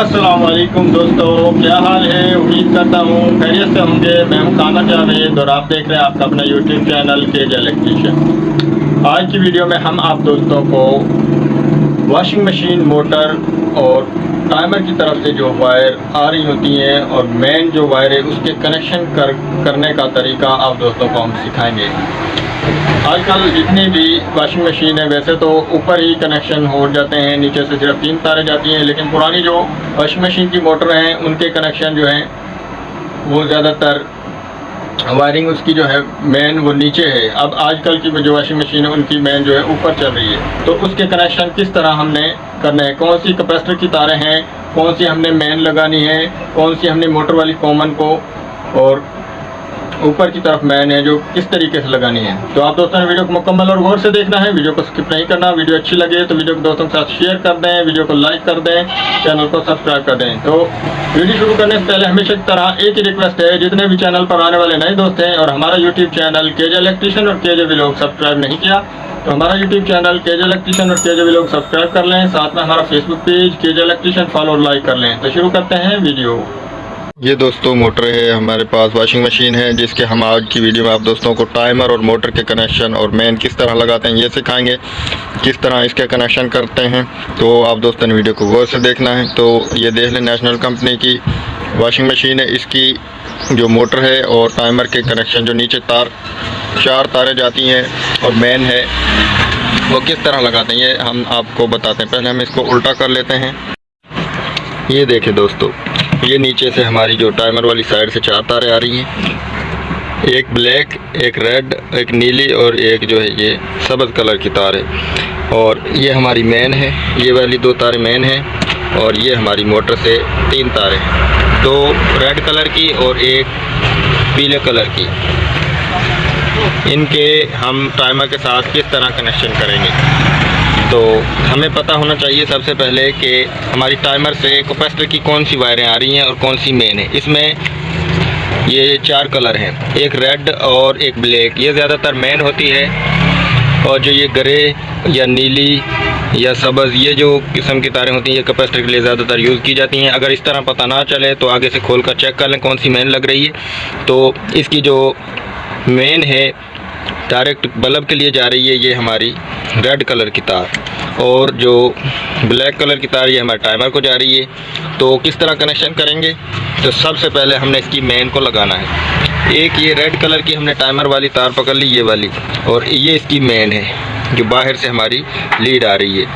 अस्सलाम वालेकुम दोस्तों, क्या हाल है। उम्मीद करता हूँ खैरियत से होंगे। मैं हूँ कामर जावेद और आप देख रहे हैं आपका अपना यूट्यूब चैनल केज इलेक्ट्रिशियन। आज की वीडियो में हम आप दोस्तों को वॉशिंग मशीन मोटर और टाइमर की तरफ से जो वायर आ रही होती हैं और मेन जो वायर है उसके कनेक्शन करने का तरीका आप दोस्तों को हम सिखाएंगे। आजकल जितनी भी वॉशिंग मशीन है वैसे तो ऊपर ही कनेक्शन हो जाते हैं, नीचे से सिर्फ 3 तारें जाती हैं, लेकिन पुरानी जो वॉशिंग मशीन की मोटर हैं उनके कनेक्शन जो हैं वो ज़्यादातर वायरिंग उसकी जो है मेन वो नीचे है। अब आजकल की जो वॉशिंग मशीन है उनकी मेन जो है ऊपर चल रही है, तो उसके कनेक्शन किस तरह हमने करने हैं, कौन सी कैपेसिटर की तारें हैं, कौन सी हमने मेन लगानी है, कौन सी हमने मोटर वाली कॉमन को और ऊपर की तरफ मैन है जो किस तरीके से लगानी है। तो आप दोस्तों ने वीडियो को मुकम्मल और गौर से देखना है, वीडियो को स्किप नहीं करना। वीडियो अच्छी लगे तो वीडियो को दोस्तों के साथ शेयर कर दें, वीडियो को लाइक कर दें, चैनल को सब्सक्राइब कर दें। तो वीडियो शुरू करने से पहले हमेशा की तरह एक ही रिक्वेस्ट है, जितने भी चैनल पर आने वाले नए दोस्त हैं और हमारा यूट्यूब चैनल केजे इलेक्ट्रिशियन और केजे व्लॉग सब्सक्राइब नहीं किया तो हमारा यूट्यूब चैनल केजे इलेक्ट्रिशियन और केजे व्लॉग सब्सक्राइब कर लें, साथ में हमारा Facebook page KJ electrician follow और लाइक कर लें। तो शुरू करते हैं वीडियो। ये दोस्तों मोटर है, हमारे पास वॉशिंग मशीन है जिसके हम आज की वीडियो में आप दोस्तों को टाइमर और मोटर के कनेक्शन और मेन किस तरह लगाते हैं ये सिखाएंगे, किस तरह इसके कनेक्शन करते हैं। तो आप दोस्तों ने वीडियो को गौर से देखना है। तो ये देख लें, नेशनल कंपनी की वॉशिंग मशीन है, इसकी जो मोटर है और टाइमर के कनेक्शन जो नीचे 4 तारें जाती हैं और मेन है वो किस तरह लगाते हैं ये हम आपको बताते हैं। पहले हम इसको उल्टा कर लेते हैं। ये देखें दोस्तों, ये नीचे से हमारी जो टाइमर वाली साइड से 4 तारें आ रही हैं, एक ब्लैक, एक रेड, एक नीली और एक जो है ये सब्ज़ कलर की तार है। और ये हमारी मेन है, ये वाली 2 तारें मेन हैं और ये हमारी मोटर से 3 तारें हैं, 2 रेड कलर की और एक पीले कलर की। इनके हम टाइमर के साथ किस तरह कनेक्शन करेंगे तो हमें पता होना चाहिए सबसे पहले कि हमारी टाइमर से कैपेसिटर की कौन सी वायरें आ रही हैं और कौन सी मेन है। इसमें ये 4 कलर हैं, एक रेड और एक ब्लैक, ये ज़्यादातर मेन होती है। और जो ये ग्रे या नीली या सब्ज़ ये जो किस्म की तारें होती हैं ये कैपेसिटर के लिए ज़्यादातर यूज़ की जाती हैं। अगर इस तरह पता ना चले तो आगे से खोल कर चेक कर लें कौन सी मेन लग रही है। तो इसकी जो मेन है डायरेक्ट बल्ब के लिए जा रही है, ये हमारी रेड कलर की तार, और जो ब्लैक कलर की तार ये हमारे टाइमर को जा रही है। तो किस तरह कनेक्शन करेंगे, तो सबसे पहले हमने इसकी मेन को लगाना है। एक ये रेड कलर की हमने टाइमर वाली तार पकड़ ली, ये वाली, और ये इसकी मेन है जो बाहर से हमारी लीड आ रही है।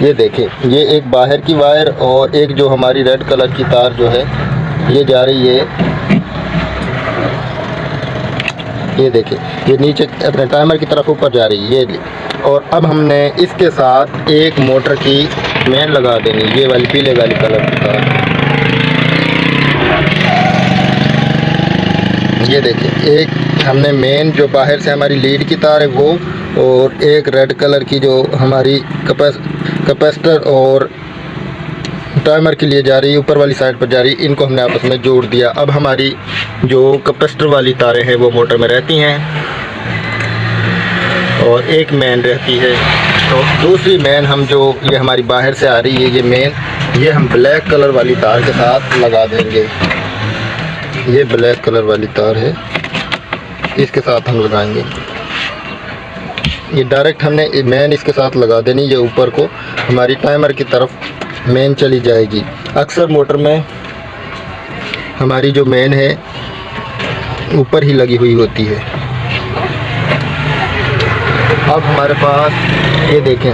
ये देखें, ये एक बाहर की वायर और एक जो हमारी रेड कलर की तार जो है ये जा रही है, ये देखें, ये नीचे अपने टाइमर की तरफ ऊपर जा रही है ये। और अब हमने इसके साथ एक मोटर की मेन लगा देनी, ये वाली पीले वाली कलर की तार। ये देखें, एक हमने मेन जो बाहर से हमारी लीड की तार है वो, और एक रेड कलर की जो हमारी कैपेसिटर और टाइमर के लिए जा रही है, ऊपर वाली साइड पर जा रही है, इनको हमने आपस में जोड़ दिया। अब हमारी जो कैपेसिटर वाली तारें हैं वो मोटर में रहती हैं और एक मेन रहती है। तो दूसरी मेन हम जो ये हमारी बाहर से आ रही है ये मेन, ये हम ब्लैक कलर वाली तार के साथ लगा देंगे। ये ब्लैक कलर वाली तार है, इसके साथ हम लगाएंगे। ये डायरेक्ट हमने मेन इसके साथ लगा देनी, ये ऊपर को हमारी टाइमर की तरफ मेन चली जाएगी। अक्सर मोटर में हमारी जो मेन है ऊपर ही लगी हुई होती है। अब हमारे पास ये देखें,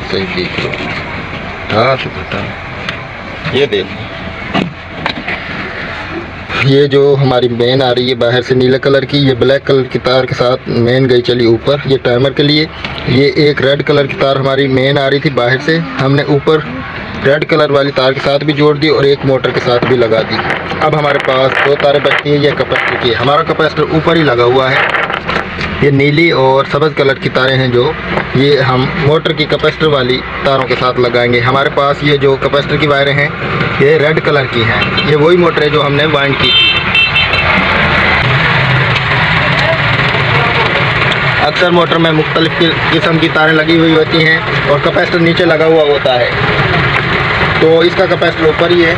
सही देख लो, हाँ से बता, ये देखें, ये जो हमारी मेन आ रही है बाहर से नीले कलर की, ये ब्लैक कलर की तार के साथ मेन गई चली ऊपर, ये टाइमर के लिए। ये एक रेड कलर की तार हमारी मेन आ रही थी बाहर से, हमने ऊपर रेड कलर वाली तार के साथ भी जोड़ दी और एक मोटर के साथ भी लगा दी। अब हमारे पास 2 तारें बचती हैं, ये कैपेसिटर की। हमारा कैपेसिटर ऊपर ही लगा हुआ है, ये नीली और सब्ज़ कलर की तारें हैं जो ये हम मोटर की कैपेसिटर वाली तारों के साथ लगाएंगे। हमारे पास ये जो कैपेसिटर की वायरें हैं ये रेड कलर की हैं, ये वही मोटर है जो हमने वाइंड की थी। अक्सर मोटर में मुख्तलिफ किस्म की तारें लगी हुई होती हैं और कैपेसिटर नीचे लगा हुआ होता है। तो इसका कैपेसिटर ऊपर ही है।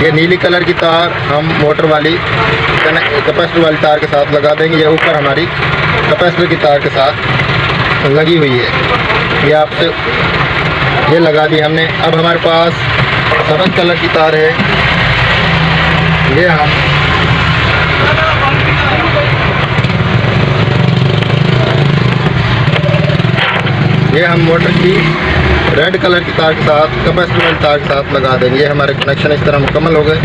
ये नीली कलर की तार हम मोटर वाली कैपेसिटर वाली तार के साथ लगा देंगे। ये ऊपर हमारी कैपेसिटर की तार के साथ लगी हुई है। ये आपसे ये लगा दी हमने। अब हमारे पास सफ़ेद कलर की तार है। ये हम मोटर की रेड कलर की तार के साथ कैपेसिटर वाली तार के साथ लगा देंगे। ये हमारे कनेक्शन इस तरह मुकम्मल हो गए।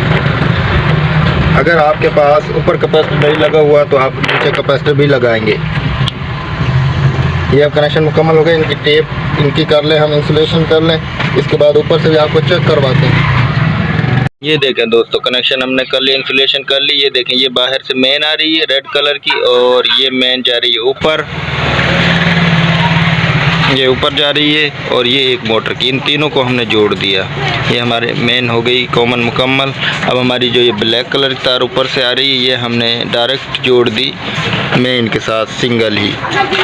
अगर आपके पास ऊपर कैपेसिटर नहीं लगा हुआ तो आप नीचे कैपेसिटर भी लगाएंगे। ये अब कनेक्शन मुकम्मल हो गए। इनकी टेप इनकी कर लें, हम इंसुलेशन कर लें। इसके बाद ऊपर से भी आपको चेक करवाते हैं। ये देखें दोस्तों, कनेक्शन हमने कर लिया, इंसुलेशन कर ली। ये देखें, ये बाहर से मेन आ रही है रेड कलर की और ये मेन जा रही है ऊपर, ये ऊपर जा रही है और ये एक मोटर की। इन तीनों को हमने जोड़ दिया। ये हमारे मेन हो गई कॉमन मुकम्मल। अब हमारी जो ये ब्लैक कलर की तार ऊपर से आ रही है ये हमने डायरेक्ट जोड़ दी मेन के साथ सिंगल ही।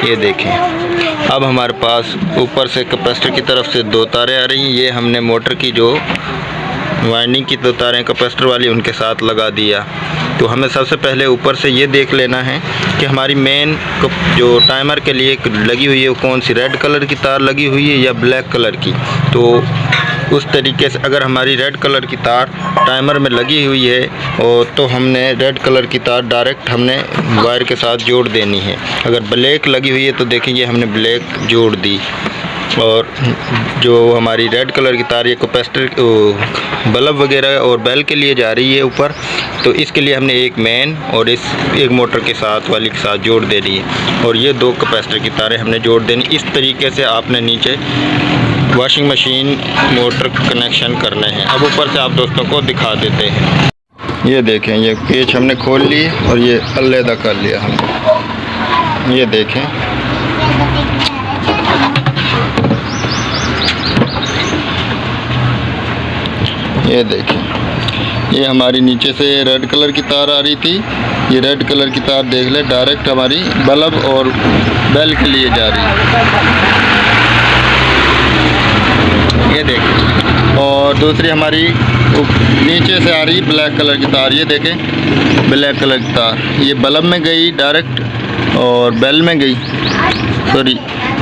ये देखें, अब हमारे पास ऊपर से कैपेसिटर की तरफ से 2 तारें आ रही हैं। ये हमने मोटर की जो वाइंडिंग की 2 तारें कैपेसिटर वाली उनके साथ लगा दिया। तो हमें सबसे पहले ऊपर से ये देख लेना है कि हमारी मेन जो टाइमर के लिए लगी हुई है वो कौन सी रेड कलर की तार लगी हुई है या ब्लैक कलर की। तो उस तरीके से अगर हमारी रेड कलर की तार टाइमर में लगी हुई है और तो हमने रेड कलर की तार डायरेक्ट हमने वायर के साथ जोड़ देनी है। अगर ब्लैक लगी हुई है तो देखिए हमने ब्लैक जोड़ दी। और जो हमारी रेड कलर की तार ये कैपेसिटर बल्ब वगैरह और बेल के लिए जा रही है ऊपर, तो इसके लिए हमने एक मेन और इस एक मोटर के साथ वाली के साथ जोड़ देनी है और ये 2 कैपेसिटर की तारें हमने जोड़ देनी। इस तरीके से आपने नीचे वॉशिंग मशीन मोटर कनेक्शन करने हैं। अब ऊपर से आप दोस्तों को दिखा देते हैं। ये देखें, ये पेच हमने खोल ली और ये अलहदा कर लिया हमने। ये देखें, ये देखें, ये हमारी नीचे से रेड कलर की तार आ रही थी। ये रेड कलर की तार देख ले डायरेक्ट हमारी बल्ब और बेल के लिए जा रही है। ये देखें, और दूसरी हमारी नीचे से आ रही ब्लैक कलर की तार। ये देखें, ब्लैक कलर की तार ये बल्ब में गई डायरेक्ट और बेल में गई, सॉरी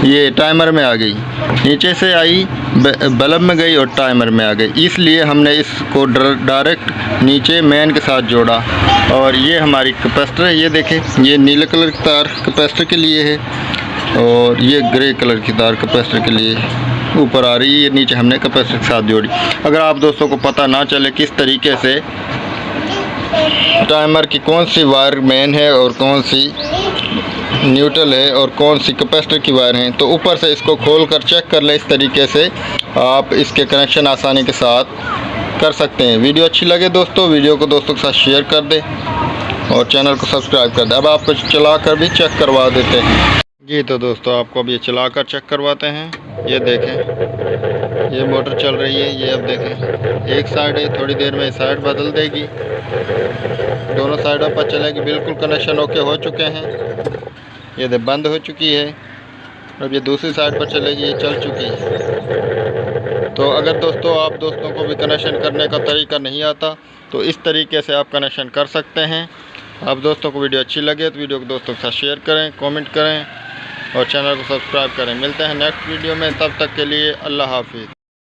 ये टाइमर में आ गई। नीचे से आई बल्ब में गई और टाइमर में आ गई। इसलिए हमने इसको डायरेक्ट नीचे मेन के साथ जोड़ा। और ये हमारी कैपेसिटर है। ये देखें, ये नीले कलर की तार कैपेसिटर के लिए है और ये ग्रे कलर की तार कैपेसिटर के लिए ऊपर आ रही है। ये नीचे हमने कैपेसिटर के साथ जोड़ी। अगर आप दोस्तों को पता ना चले किस तरीके से टाइमर की कौन सी वायर मेन है और कौन सी न्यूट्रल है और कौन सी कैपेसिटर की वायर हैं, तो ऊपर से इसको खोल कर चेक कर लें। इस तरीके से आप इसके कनेक्शन आसानी के साथ कर सकते हैं। वीडियो अच्छी लगे दोस्तों, वीडियो को दोस्तों के साथ शेयर कर दें और चैनल को सब्सक्राइब कर दें। अब आपको चला कर भी चेक करवा देते हैं। जी तो दोस्तों, आपको अब ये चला कर चेक करवाते हैं। ये देखें, ये मोटर चल रही है। ये अब देखें, एक साइड है, थोड़ी देर में साइड बदल देगी, दोनों साइडों पर चलेगी। बिल्कुल कनेक्शन ओके हो चुके हैं। ये बंद हो चुकी है। अब ये दूसरी साइड पर चलेगी, ये चल चुकी है। तो अगर दोस्तों आप दोस्तों को भी कनेक्शन करने का तरीका नहीं आता तो इस तरीके से आप कनेक्शन कर सकते हैं। आप दोस्तों को वीडियो अच्छी लगे तो वीडियो को दोस्तों के साथ शेयर करें, कमेंट करें और चैनल को सब्सक्राइब करें। मिलते हैं नेक्स्ट वीडियो में, तब तक के लिए अल्लाह हाफिज़।